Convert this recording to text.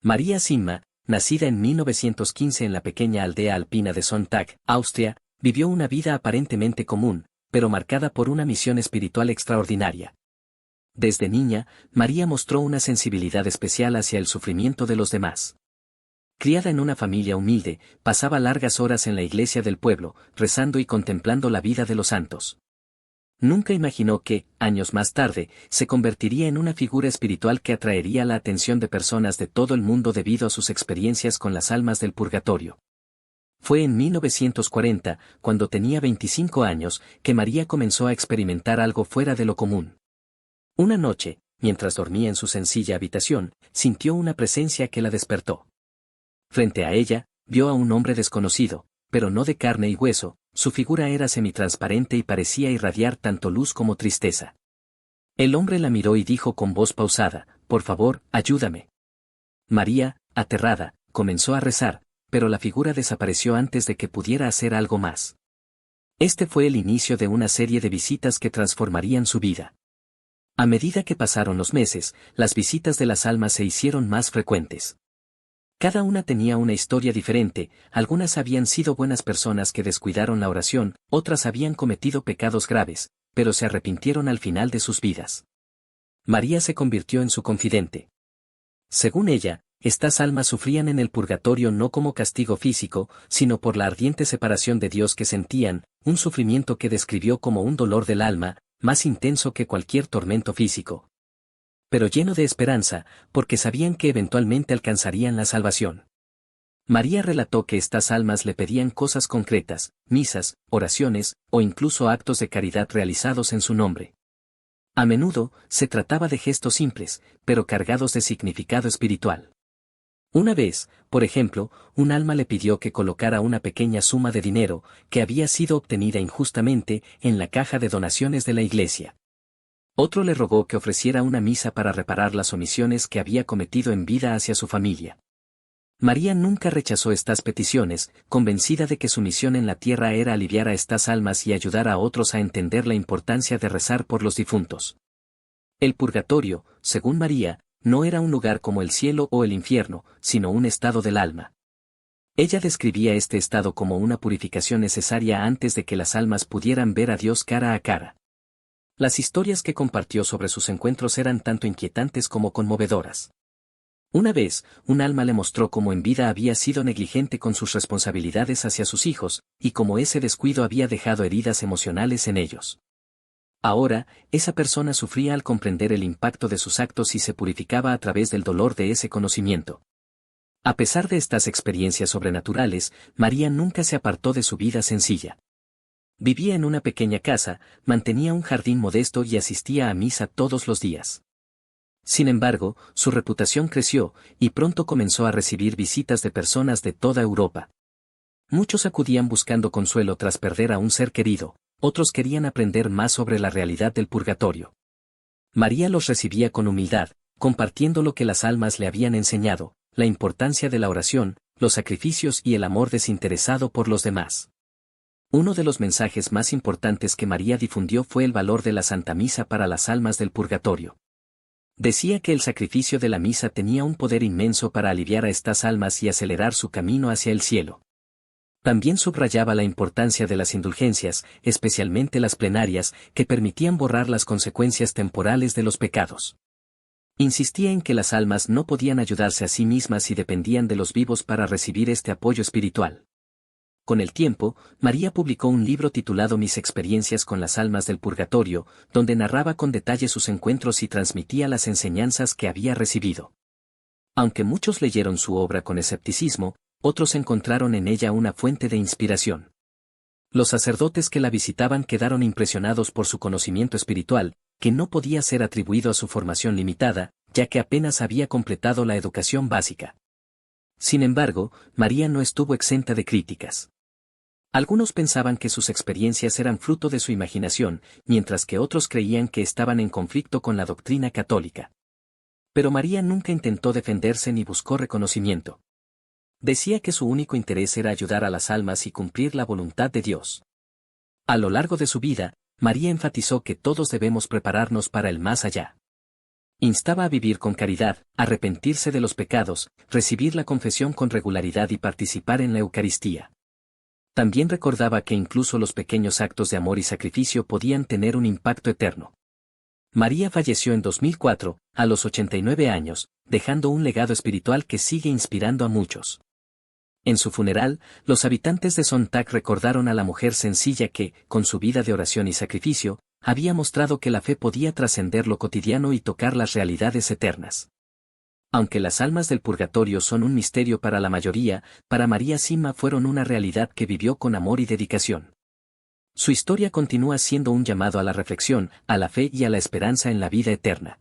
María Simma, nacida en 1915 en la pequeña aldea alpina de Sonntag, Austria, vivió una vida aparentemente común, pero marcada por una misión espiritual extraordinaria. Desde niña, María mostró una sensibilidad especial hacia el sufrimiento de los demás. Criada en una familia humilde, pasaba largas horas en la iglesia del pueblo, rezando y contemplando la vida de los santos. Nunca imaginó que, años más tarde, se convertiría en una figura espiritual que atraería la atención de personas de todo el mundo debido a sus experiencias con las almas del purgatorio. Fue en 1940, cuando tenía 25 años, que María comenzó a experimentar algo fuera de lo común. Una noche, mientras dormía en su sencilla habitación, sintió una presencia que la despertó. Frente a ella, vio a un hombre desconocido, pero no de carne y hueso. Su figura era semitransparente y parecía irradiar tanto luz como tristeza. El hombre la miró y dijo con voz pausada, «Por favor, ayúdame». María, aterrada, comenzó a rezar, pero la figura desapareció antes de que pudiera hacer algo más. Este fue el inicio de una serie de visitas que transformarían su vida. A medida que pasaron los meses, las visitas de las almas se hicieron más frecuentes. Cada una tenía una historia diferente, algunas habían sido buenas personas que descuidaron la oración, otras habían cometido pecados graves, pero se arrepintieron al final de sus vidas. María se convirtió en su confidente. Según ella, estas almas sufrían en el purgatorio no como castigo físico, sino por la ardiente separación de Dios que sentían, un sufrimiento que describió como un dolor del alma, más intenso que cualquier tormento físico. Pero lleno de esperanza, porque sabían que eventualmente alcanzarían la salvación. María relató que estas almas le pedían cosas concretas, misas, oraciones, o incluso actos de caridad realizados en su nombre. A menudo, se trataba de gestos simples, pero cargados de significado espiritual. Una vez, por ejemplo, un alma le pidió que colocara una pequeña suma de dinero, que había sido obtenida injustamente, en la caja de donaciones de la iglesia. Otro le rogó que ofreciera una misa para reparar las omisiones que había cometido en vida hacia su familia. María nunca rechazó estas peticiones, convencida de que su misión en la tierra era aliviar a estas almas y ayudar a otros a entender la importancia de rezar por los difuntos. El purgatorio, según María, no era un lugar como el cielo o el infierno, sino un estado del alma. Ella describía este estado como una purificación necesaria antes de que las almas pudieran ver a Dios cara a cara. Las historias que compartió sobre sus encuentros eran tanto inquietantes como conmovedoras. Una vez, un alma le mostró cómo en vida había sido negligente con sus responsabilidades hacia sus hijos, y cómo ese descuido había dejado heridas emocionales en ellos. Ahora, esa persona sufría al comprender el impacto de sus actos y se purificaba a través del dolor de ese conocimiento. A pesar de estas experiencias sobrenaturales, María nunca se apartó de su vida sencilla. Vivía en una pequeña casa, mantenía un jardín modesto y asistía a misa todos los días. Sin embargo, su reputación creció, y pronto comenzó a recibir visitas de personas de toda Europa. Muchos acudían buscando consuelo tras perder a un ser querido, otros querían aprender más sobre la realidad del purgatorio. María los recibía con humildad, compartiendo lo que las almas le habían enseñado, la importancia de la oración, los sacrificios y el amor desinteresado por los demás. Uno de los mensajes más importantes que María difundió fue el valor de la Santa Misa para las almas del purgatorio. Decía que el sacrificio de la misa tenía un poder inmenso para aliviar a estas almas y acelerar su camino hacia el cielo. También subrayaba la importancia de las indulgencias, especialmente las plenarias, que permitían borrar las consecuencias temporales de los pecados. Insistía en que las almas no podían ayudarse a sí mismas y dependían de los vivos para recibir este apoyo espiritual. Con el tiempo, María publicó un libro titulado Mis experiencias con las almas del purgatorio, donde narraba con detalle sus encuentros y transmitía las enseñanzas que había recibido. Aunque muchos leyeron su obra con escepticismo, otros encontraron en ella una fuente de inspiración. Los sacerdotes que la visitaban quedaron impresionados por su conocimiento espiritual, que no podía ser atribuido a su formación limitada, ya que apenas había completado la educación básica. Sin embargo, María no estuvo exenta de críticas. Algunos pensaban que sus experiencias eran fruto de su imaginación, mientras que otros creían que estaban en conflicto con la doctrina católica. Pero María nunca intentó defenderse ni buscó reconocimiento. Decía que su único interés era ayudar a las almas y cumplir la voluntad de Dios. A lo largo de su vida, María enfatizó que todos debemos prepararnos para el más allá. Instaba a vivir con caridad, arrepentirse de los pecados, recibir la confesión con regularidad y participar en la Eucaristía. También recordaba que incluso los pequeños actos de amor y sacrificio podían tener un impacto eterno. María falleció en 2004, a los 89 años, dejando un legado espiritual que sigue inspirando a muchos. En su funeral, los habitantes de Sontag recordaron a la mujer sencilla que, con su vida de oración y sacrificio, había mostrado que la fe podía trascender lo cotidiano y tocar las realidades eternas. Aunque las almas del purgatorio son un misterio para la mayoría, para María Sima fueron una realidad que vivió con amor y dedicación. Su historia continúa siendo un llamado a la reflexión, a la fe y a la esperanza en la vida eterna.